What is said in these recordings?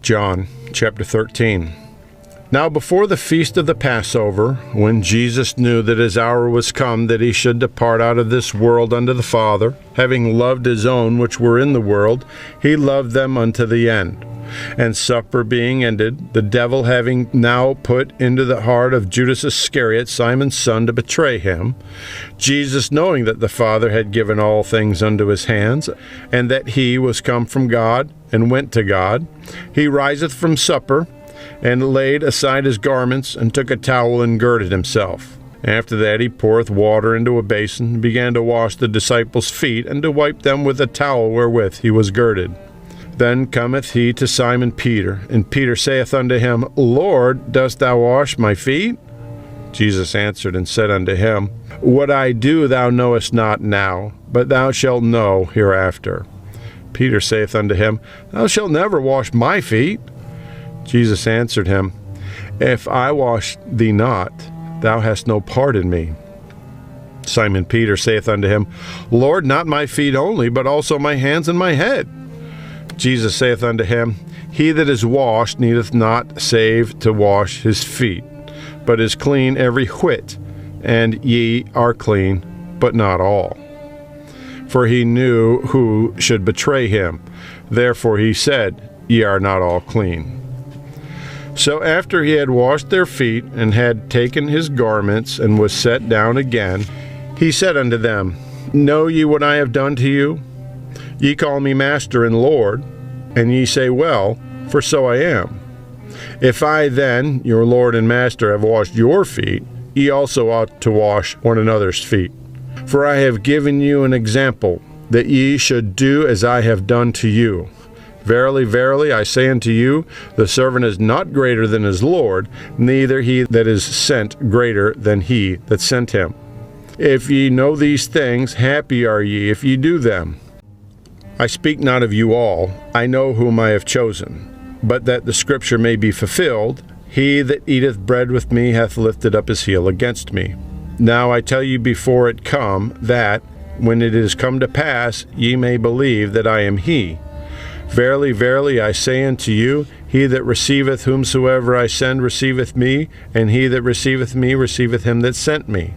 John chapter 13. Now before the feast of the Passover, when Jesus knew that his hour was come that he should depart out of this world unto the Father, having loved his own which were in the world, he loved them unto the end. And supper being ended, the devil having now put into the heart of Judas Iscariot, Simon's son, to betray him, Jesus, knowing that the Father had given all things unto his hands, and that he was come from God, and went to God, he riseth from supper, and laid aside his garments, and took a towel, and girded himself. After that he poureth water into a bason, and began to wash the disciples' feet, and to wipe them with a towel wherewith he was girded. Then cometh he to Simon Peter, and Peter saith unto him, Lord, dost thou wash my feet? Jesus answered and said unto him, What I do thou knowest not now, but thou shalt know hereafter. Peter saith unto him, Thou shalt never wash my feet. Jesus answered him, If I wash thee not, thou hast no part in me. Simon Peter saith unto him, Lord, not my feet only, but also my hands and my head. Jesus saith unto him, He that is washed needeth not save to wash his feet, but is clean every whit, and ye are clean, but not all. For he knew who should betray him. Therefore he said, Ye are not all clean. So after he had washed their feet, and had taken his garments, and was set down again, he said unto them, Know ye what I have done to you? Ye call me Master and Lord, and ye say, Well, for so I am. If I then, your Lord and Master, have washed your feet, ye also ought to wash one another's feet. For I have given you an example, that ye should do as I have done to you. Verily, verily, I say unto you, the servant is not greater than his Lord, neither he that is sent greater than he that sent him. If ye know these things, happy are ye if ye do them. I speak not of you all, I know whom I have chosen. But that the scripture may be fulfilled, he that eateth bread with me hath lifted up his heel against me. Now I tell you before it come, that, when it is come to pass, ye may believe that I am he. Verily, verily, I say unto you, he that receiveth whomsoever I send receiveth me, and he that receiveth me receiveth him that sent me.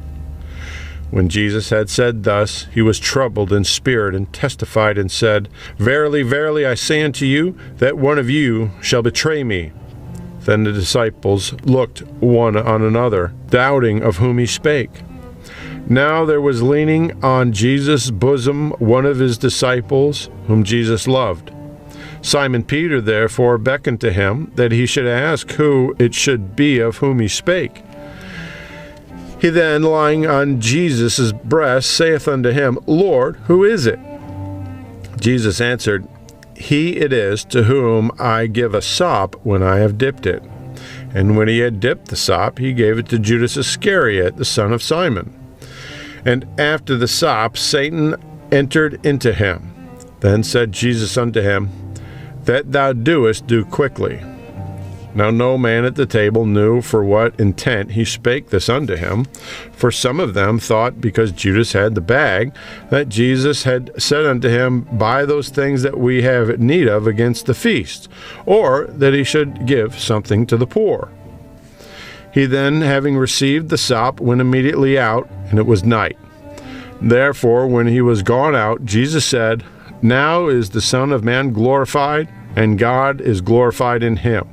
When Jesus had said thus, he was troubled in spirit, and testified and said, Verily, verily, I say unto you, that one of you shall betray me. Then the disciples looked one on another, doubting of whom he spake. Now there was leaning on Jesus' bosom one of his disciples, whom Jesus loved. Simon Peter therefore beckoned to him, that he should ask who it should be of whom he spake. He then, lying on Jesus' breast, saith unto him, Lord, who is it? Jesus answered, He it is to whom I give a sop when I have dipped it. And when he had dipped the sop, he gave it to Judas Iscariot, the son of Simon. And after the sop, Satan entered into him. Then said Jesus unto him, That thou doest, do quickly. Now no man at the table knew for what intent he spake this unto him, for some of them thought, because Judas had the bag, that Jesus had said unto him, Buy those things that we have need of against the feast, or that he should give something to the poor. He then, having received the sop, went immediately out, and it was night. Therefore, when he was gone out, Jesus said, Now is the Son of Man glorified, and God is glorified in him.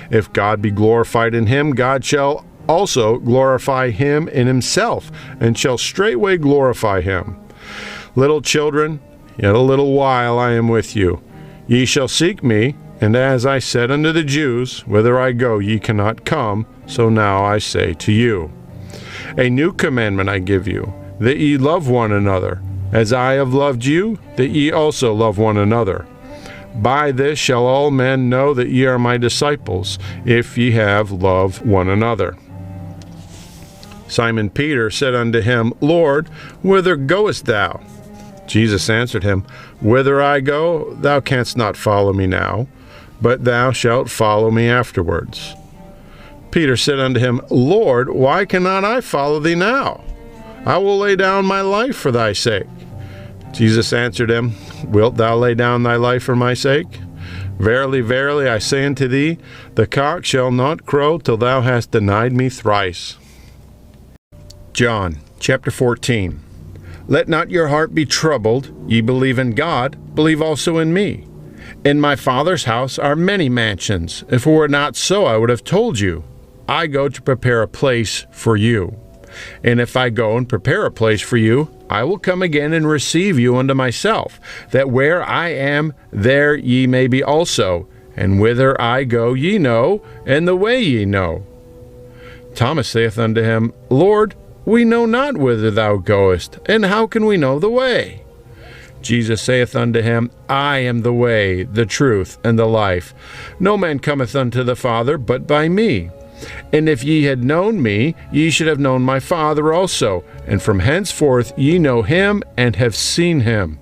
If God be glorified in him, God shall also glorify him in himself, and shall straightway glorify him. Little children, yet a little while I am with you. Ye shall seek me, and as I said unto the Jews, Whither I go ye cannot come, so now I say to you. A new commandment I give you, that ye love one another. As I have loved you, that ye also love one another. By this shall all men know that ye are my disciples, if ye have love one another. Simon Peter said unto him, Lord, whither goest thou? Jesus answered him, Whither I go, thou canst not follow me now, but thou shalt follow me afterwards. Peter said unto him, Lord, why cannot I follow thee now? I will lay down my life for thy sake. Jesus answered him, Wilt thou lay down thy life for my sake? Verily, verily, I say unto thee, the cock shall not crow till thou hast denied me thrice. John chapter 14. Let not your heart be troubled. Ye believe in God, believe also in me. In my Father's house are many mansions. If it were not so, I would have told you. I go to prepare a place for you. And if I go and prepare a place for you, I will come again and receive you unto myself, that where I am, there ye may be also. And whither I go ye know, and the way ye know. Thomas saith unto him, Lord, we know not whither thou goest, and how can we know the way? Jesus saith unto him, I am the way, the truth, and the life. No man cometh unto the Father but by me. And if ye had known me, ye should have known my Father also, and from henceforth ye know him, and have seen him.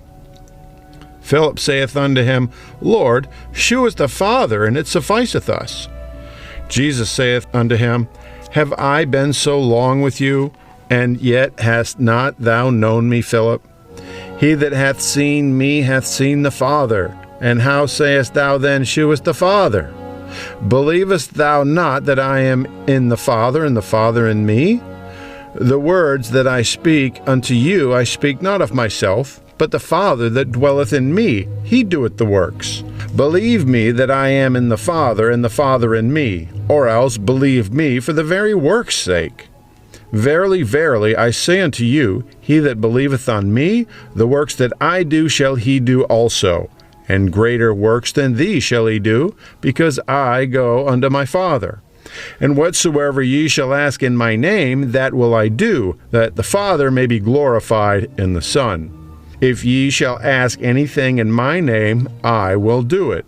Philip saith unto him, Lord, shew us the Father, and it sufficeth us. Jesus saith unto him, Have I been so long with you, and yet hast not thou known me, Philip? He that hath seen me hath seen the Father. And how sayest thou then, Shew us the Father? Believest thou not that I am in the Father, and the Father in me? The words that I speak unto you, I speak not of myself, but the Father that dwelleth in me, he doeth the works. Believe me that I am in the Father, and the Father in me, or else believe me for the very work's sake. Verily, verily, I say unto you, he that believeth on me, the works that I do shall he do also. And greater works than these shall he do, because I go unto my Father. And whatsoever ye shall ask in my name, that will I do, that the Father may be glorified in the Son. If ye shall ask anything in my name, I will do it.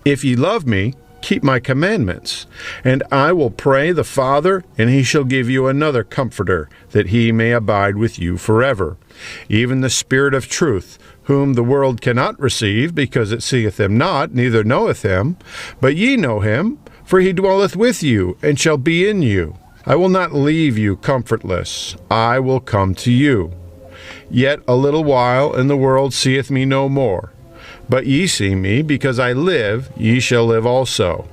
If ye love me, keep my commandments. And I will pray the Father, and he shall give you another Comforter, that he may abide with you forever, even the Spirit of truth, whom the world cannot receive, because it seeth him not, neither knoweth him. But ye know him, for he dwelleth with you, and shall be in you. I will not leave you comfortless. I will come to you. Yet a little while, and the world seeth me no more. But ye see me, because I live, ye shall live also.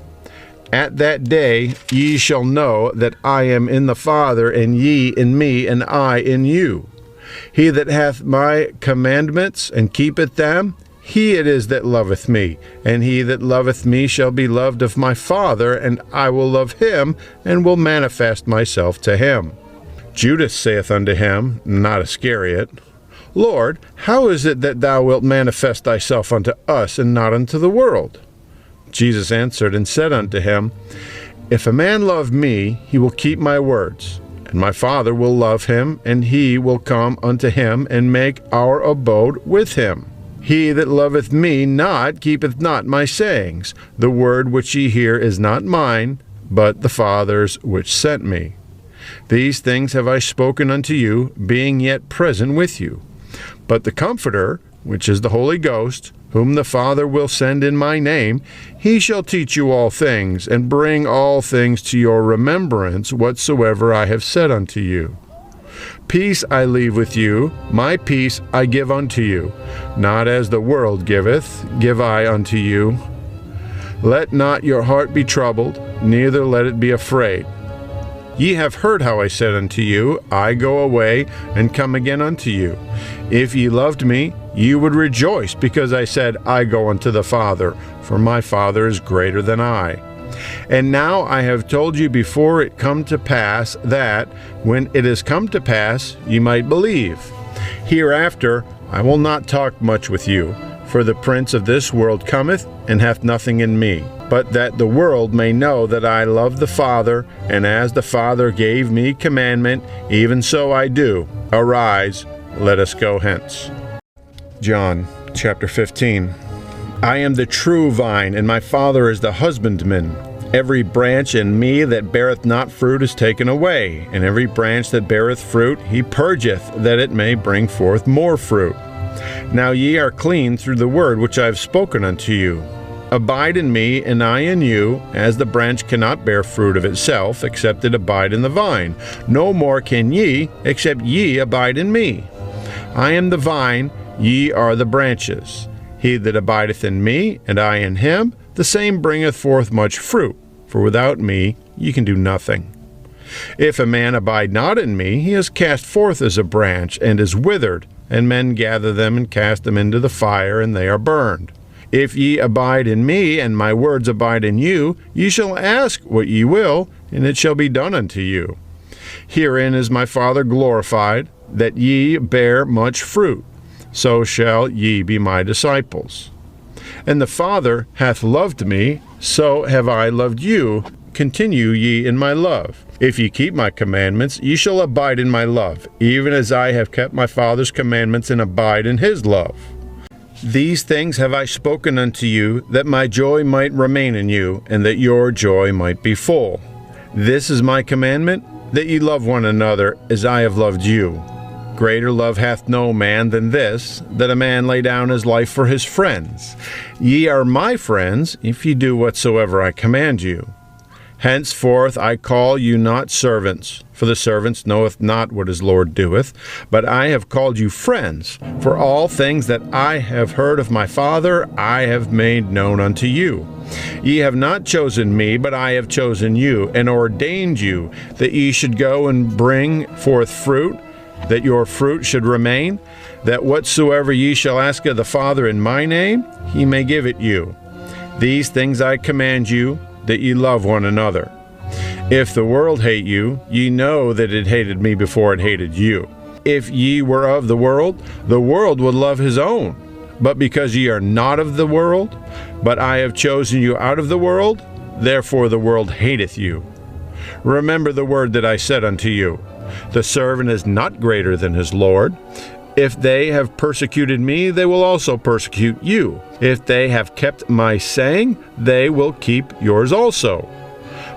At that day ye shall know that I am in the Father, and ye in me, and I in you. He that hath my commandments, and keepeth them, he it is that loveth me. And he that loveth me shall be loved of my Father, and I will love him, and will manifest myself to him. Judas saith unto him, not Iscariot, Lord, how is it that thou wilt manifest thyself unto us, and not unto the world? Jesus answered and said unto him, If a man love me, he will keep my words. And my Father will love him, and he will come unto him, and make our abode with him. He that loveth me not keepeth not my sayings. The word which ye hear is not mine, but the Father's which sent me. These things have I spoken unto you, being yet present with you. But the Comforter, which is the Holy Ghost, whom the Father will send in my name, he shall teach you all things, and bring all things to your remembrance, whatsoever I have said unto you. Peace I leave with you, my peace I give unto you. Not as the world giveth, give I unto you. Let not your heart be troubled, neither let it be afraid. Ye have heard how I said unto you, I go away, and come again unto you. If ye loved me, ye would rejoice, because I said, I go unto the Father, for my Father is greater than I. And now I have told you before it come to pass, that, when it is come to pass, ye might believe. Hereafter I will not talk much with you, for the prince of this world cometh, and hath nothing in me. But that the world may know that I love the Father, and as the Father gave me commandment, even so I do. Arise, let us go hence. John chapter 15. I am the true vine, and my Father is the husbandman. Every branch in me that beareth not fruit is taken away, and every branch that beareth fruit he purgeth, that it may bring forth more fruit. Now ye are clean through the word which I have spoken unto you. Abide in me, and I in you, as the branch cannot bear fruit of itself, except it abide in the vine. No more can ye, except ye abide in me. I am the vine, ye are the branches. He that abideth in me, and I in him, the same bringeth forth much fruit, for without me ye can do nothing. If a man abide not in me, he is cast forth as a branch, and is withered, and men gather them and cast them into the fire, and they are burned. If ye abide in me, and my words abide in you, ye shall ask what ye will, and it shall be done unto you. Herein is my Father glorified, that ye bear much fruit, so shall ye be my disciples. And the Father hath loved me, so have I loved you. Continue ye in my love. If ye keep my commandments, ye shall abide in my love, even as I have kept my Father's commandments and abide in his love. These things have I spoken unto you, that my joy might remain in you, and that your joy might be full. This is my commandment, that ye love one another as I have loved you. Greater love hath no man than this, that a man lay down his life for his friends. Ye are my friends, if ye do whatsoever I command you. Henceforth I call you not servants, for the servant knoweth not what his Lord doeth, but I have called you friends, for all things that I have heard of my Father I have made known unto you. Ye have not chosen me, but I have chosen you, and ordained you, that ye should go and bring forth fruit, that your fruit should remain, that whatsoever ye shall ask of the Father in my name, he may give it you. These things I command you, that ye love one another. If the world hate you, ye know that it hated me before it hated you. If ye were of the world would love his own. But because ye are not of the world, but I have chosen you out of the world, therefore the world hateth you. Remember the word that I said unto you, the servant is not greater than his Lord. If they have persecuted me, they will also persecute you. If they have kept my saying, they will keep yours also.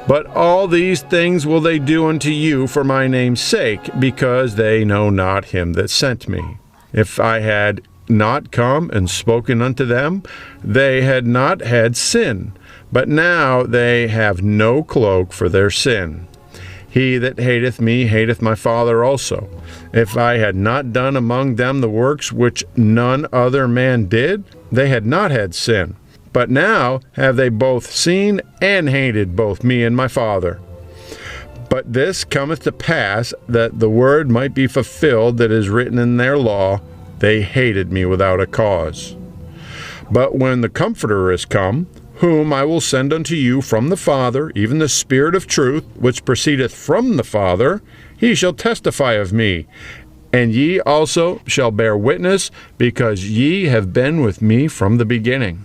But all these things will they do unto you for my name's sake, because they know not him that sent me. If I had not come and spoken unto them, they had not had sin. But now they have no cloak for their sin. He that hateth me hateth my Father also. If I had not done among them the works which none other man did, they had not had sin. But now have they both seen and hated both me and my Father. But this cometh to pass, that the word might be fulfilled that is written in their law, they hated me without a cause. But when the Comforter is come, whom I will send unto you from the Father, even the Spirit of truth, which proceedeth from the Father, he shall testify of me. And ye also shall bear witness, because ye have been with me from the beginning.